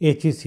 HEC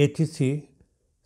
HEC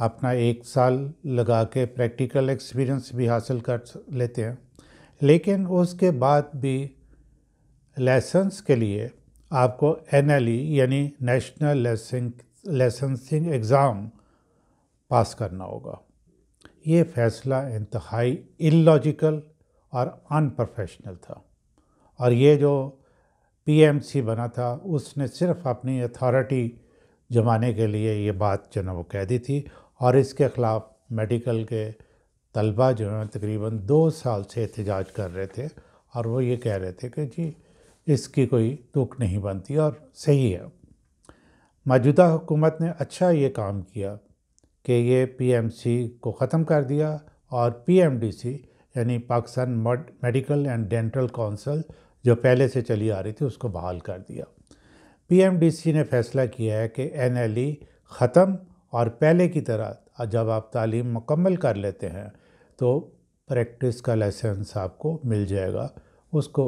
اپنا 1 سال لگا کے پریکٹیکل ایکسپیرینس بھی حاصل کر لیتے ہیں، لیکن اس کے بعد بھی لائسنس کے لیے آپ کو NLE یعنی نیشنل لائسنسنگ ایگزام پاس کرنا ہوگا۔ یہ فیصلہ انتہائی اللاجیکل اور ان پروفیشنل تھا، اور یہ جو PMC بنا تھا اس نے صرف اپنی اتھارٹی جمانے کے لیے یہ بات جو ہے وہ کہہ دی تھی، اور اس کے خلاف میڈیکل کے طلبہ جو ہیں تقریباً 2 سال سے احتجاج کر رہے تھے، اور وہ یہ کہہ رہے تھے کہ جی اس کی کوئی تک نہیں بنتی، اور صحیح ہے۔ موجودہ حکومت نے اچھا یہ کام کیا کہ یہ PMC کو ختم کر دیا، اور PMDC یعنی Pakistan medical and dental council جو پہلے سے چلی آ رہی تھی اس کو بحال کر دیا۔ PMDC نے فیصلہ کیا ہے کہ NLE ختم، اور پہلے کی طرح جب آپ تعلیم مکمل کر لیتے ہیں تو پریکٹس کا لائسنس آپ کو مل جائے گا۔ اس کو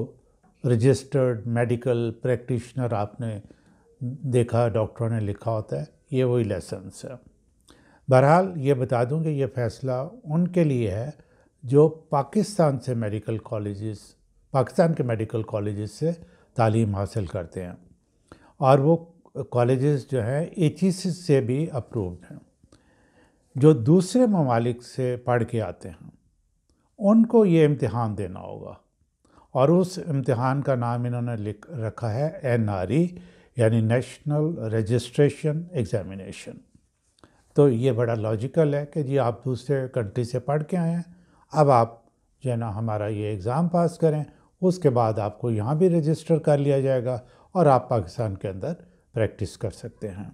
رجسٹرڈ میڈیکل پریکٹیشنر آپ نے دیکھا ڈاکٹروں نے لکھا ہوتا ہے، یہ وہی لائسنس ہے۔ بہرحال یہ بتا دوں کہ یہ فیصلہ ان کے لیے ہے جو پاکستان کے میڈیکل کالجز سے تعلیم حاصل کرتے ہیں، اور وہ کالجز جو ہیں HEC سے بھی اپرووڈ ہیں۔ جو دوسرے ممالک سے پڑھ کے آتے ہیں ان کو یہ امتحان دینا ہوگا، اور اس امتحان کا نام انہوں نے رکھا ہے NRE یعنی نیشنل رجسٹریشن ایگزامینیشن۔ تو یہ بڑا لاجیکل ہے کہ جی آپ دوسرے کنٹری سے پڑھ کے آئے ہیں، اب آپ جو ہے نا ہمارا یہ ایگزام پاس کریں، اس کے بعد آپ کو یہاں بھی رجسٹر کر لیا جائے گا اور آپ پاکستان کے اندر پریکٹس کر سکتے ہیں۔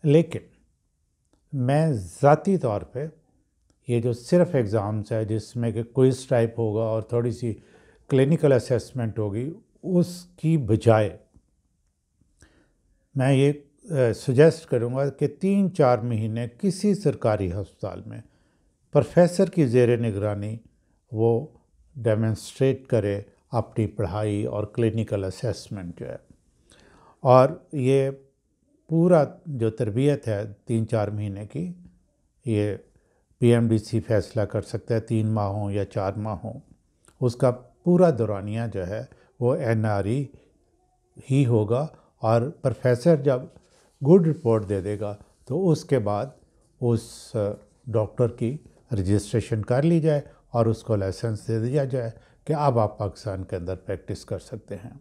لیکن میں ذاتی طور پہ یہ جو صرف ایگزامس ہے جس میں کہ کوئز ٹائپ ہوگا اور تھوڑی سی کلینکل اسیسمنٹ ہوگی، اس کی بجائے میں یہ سجیسٹ کروں گا کہ 3-4 مہینے کسی سرکاری ہسپتال میں پروفیسر کی زیر نگرانی وہ ڈیمونسٹریٹ کرے اپنی پڑھائی اور کلینکل اسیسمنٹ جو ہے، اور یہ پورا جو تربیت ہے 3-4 مہینے کی، یہ PMDC فیصلہ کر سکتا ہے 3 ماہ ہوں یا 4 ماہ ہوں، اس کا پورا دورانیہ جو ہے وہ NRE ہی ہوگا، اور پروفیسر جب گڈ رپورٹ دے دے گا تو اس کے بعد اس ڈاکٹر کی رجسٹریشن کر لی جائے اور اس کو لائسنس دے دیا جائے کہ اب آپ پاکستان کے اندر پریکٹس کر سکتے ہیں۔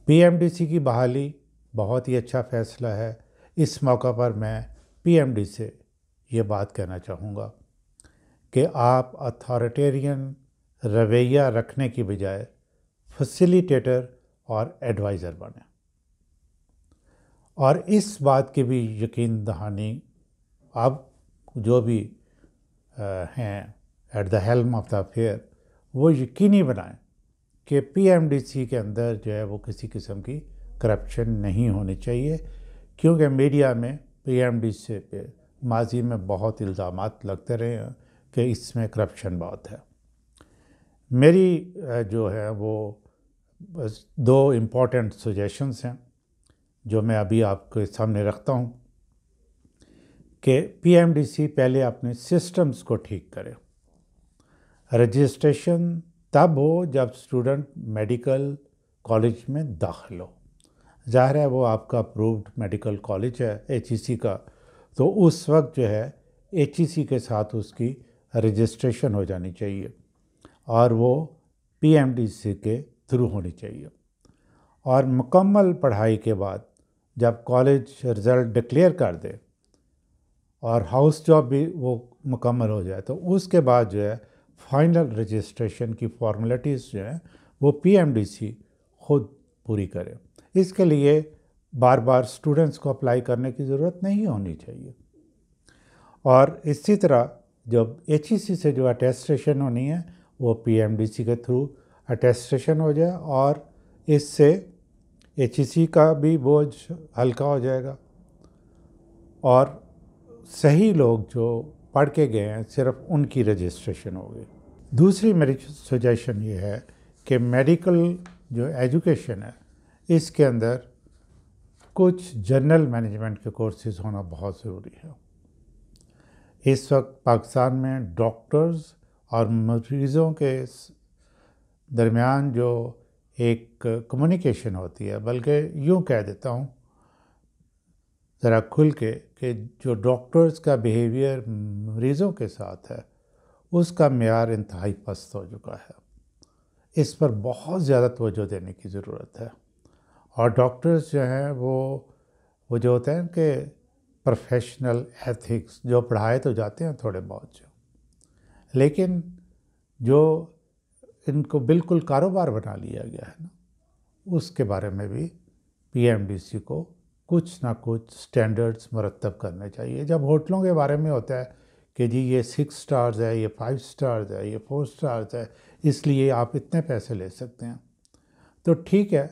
PMDC کی بحالی بہت ہی اچھا فیصلہ ہے۔ اس موقع پر میں PMD سے یہ بات کہنا چاہوں گا کہ آپ اتھارٹیرین رویہ رکھنے کی بجائے فیسیلیٹیٹر اور ایڈوائزر بنیں، اور اس بات کی بھی یقین دہانی اب جو بھی ہیں at the helm of the affair وہ یقینی بنائیں کہ PMDC کے اندر جو ہے وہ کسی قسم کی کرپشن نہیں ہونی چاہیے، کیونکہ میڈیا میں PMDC پہ ماضی میں بہت الزامات لگتے رہے ہیں کہ اس میں کرپشن بہت ہے۔ میری جو ہے وہ 2 امپورٹنٹ سجیشنز ہیں جو میں ابھی آپ کے سامنے رکھتا ہوں کہ PMDC پہلے اپنے سسٹمز کو ٹھیک کرے۔ رجسٹریشن تب ہو جب اسٹوڈنٹ میڈیکل کالج میں داخل ہو، ظاہر ہے وہ آپ کا اپرووڈ میڈیکل کالج ہے HEC کا، تو اس وقت جو ہے HEC کے ساتھ اس کی رجسٹریشن ہو جانی چاہیے، اور وہ PMDC کے تھرو ہونی چاہیے، اور مکمل پڑھائی کے بعد جب کالج رزلٹ ڈکلیئر کر دے اور ہاؤس جاب بھی وہ مکمل ہو جائے تو اس کے بعد جو ہے فائنل رجسٹریشن کی فارمیلٹیز جو ہیں وہ PMDC خود پوری کرے۔ اس کے لیے بار بار اسٹوڈنٹس کو اپلائی کرنے کی ضرورت نہیں ہونی چاہیے، اور اسی طرح جب HEC سے جو اٹیسٹیشن ہونی ہے وہ PMDC کے تھرو اٹیسٹیشن ہو جائے، اور اس سے HEC کا بھی بوجھ ہلکا ہو جائے گا، اور صحیح لوگ جو پڑھ کے گئے ہیں صرف ان کی رجسٹریشن ہوگی۔ دوسری میری سجیشن یہ ہے کہ میڈیکل جو ایجوکیشن ہے اس کے اندر کچھ جنرل مینجمنٹ کے کورسز ہونا بہت ضروری ہے۔ اس وقت پاکستان میں ڈاکٹرز اور مریضوں کے درمیان جو ایک کمیونیکیشن ہوتی ہے، بلکہ یوں کہہ دیتا ہوں ذرا کھل کے کہ جو ڈاکٹرز کا بیہیویئر مریضوں کے ساتھ ہے اس کا معیار انتہائی پست ہو چکا ہے۔ اس پر بہت زیادہ توجہ دینے کی ضرورت ہے، اور ڈاکٹرز جو ہیں وہ جو ہوتے ہیں کہ پروفیشنل ایتھکس جو پڑھائے تو جاتے ہیں تھوڑے بہت، لیکن جو ان کو بالکل کاروبار بنا لیا گیا ہے نا، اس کے بارے میں بھی پی ایم ڈی سی کو کچھ نہ کچھ سٹینڈرڈز مرتب کرنے چاہیے۔ جب ہوٹلوں کے بارے میں ہوتا ہے کہ جی یہ 6 سٹارز ہے، یہ 5 سٹارز ہے، یہ 4 سٹارز ہے، اس لیے آپ اتنے پیسے لے سکتے ہیں، تو ٹھیک ہے،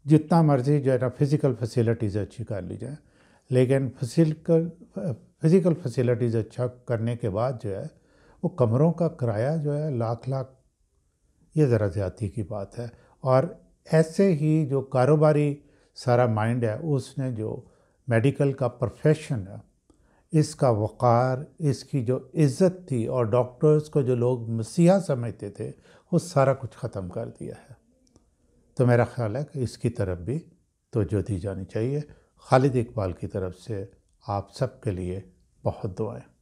جتنا مرضی جو ہے نا فزیکل فیسیلیٹیز اچھی کر لی جائیں، لیکن فزیکل فیسیلیٹیز اچھا کرنے کے بعد جو ہے وہ کمروں کا کرایہ جو ہے لاکھ یہ ذرا زیادتی کی بات ہے۔ اور ایسے ہی جو کاروباری سارا مائنڈ ہے، اس نے جو میڈیکل کا پروفیشن ہے، اس کا وقار، اس کی جو عزت تھی، اور ڈاکٹرز کو جو لوگ مسیحا سمجھتے تھے، وہ سارا کچھ ختم کر دیا ہے۔ تو میرا خیال ہے کہ اس کی طرف بھی توجہ دی جانی چاہیے۔ خالد اقبال کی طرف سے آپ سب کے لیے بہت دعائیں۔